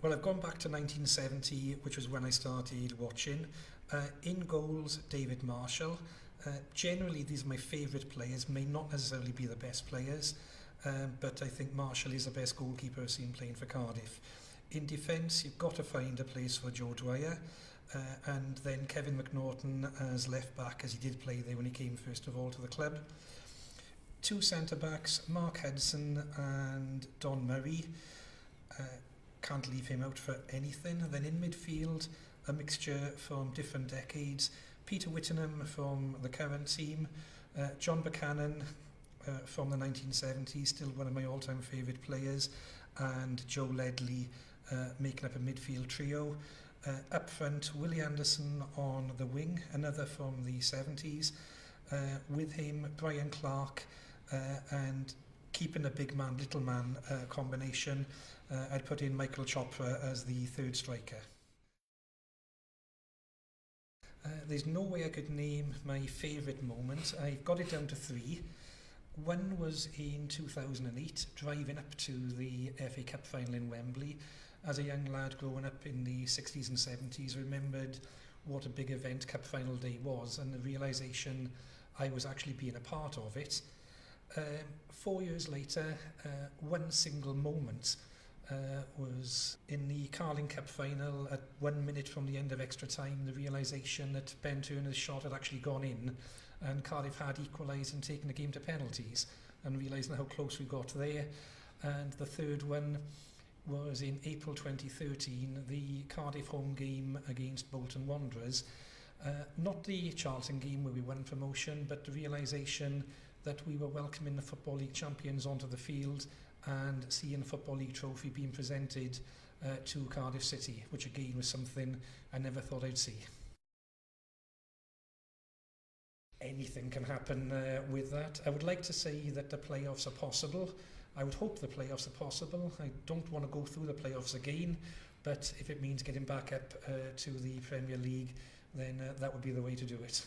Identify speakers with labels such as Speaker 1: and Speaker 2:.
Speaker 1: Well, I've gone back to 1970, which was when I started watching. In goals, David Marshall. Generally, these are my favourite players, may not necessarily be the best players, but I think Marshall is the best goalkeeper I've seen playing for Cardiff. In defence, you've got to find a place for Joe Dwyer, and then Kevin McNaughton as left back, as he did play there when he came first of all to the club. Two centre-backs, Mark Hudson and Don Murray. Can't leave him out for anything. Then in midfield, a mixture from different decades. Peter Whittingham from the current team, John Buchanan from the 1970s, still one of my all-time favourite players, and Joe Ledley making up a midfield trio. Up front, Willie Anderson on the wing, another from the 70s. With him, Brian Clark, and keeping a big man, little man combination, I'd put in Michael Chopra as the third striker. There's no way I could name my favourite moment. I've got it down to three. One was in 2008, driving up to the FA Cup final in Wembley. As a young lad growing up in the 60s and 70s, remembered what a big event Cup Final Day was, and the realisation I was actually being a part of it. 4 years later, one single moment was in the Carling Cup final at 1 minute from the end of extra time, the realisation that Ben Turner's shot had actually gone in and Cardiff had equalised and taken the game to penalties, and realising how close we got there. And the third one was in April 2013, the Cardiff home game against Bolton Wanderers. Not the Charlton game where we won promotion, but the realisation that we were welcoming the Football League champions onto the field and seeing the Football League trophy being presented to Cardiff City, which again was something I never thought I'd see. Anything can happen with that. I would like to say that the playoffs are possible. I would hope the playoffs are possible. I don't want to go through the playoffs again, but if it means getting back up to the Premier League, then that would be the way to do it.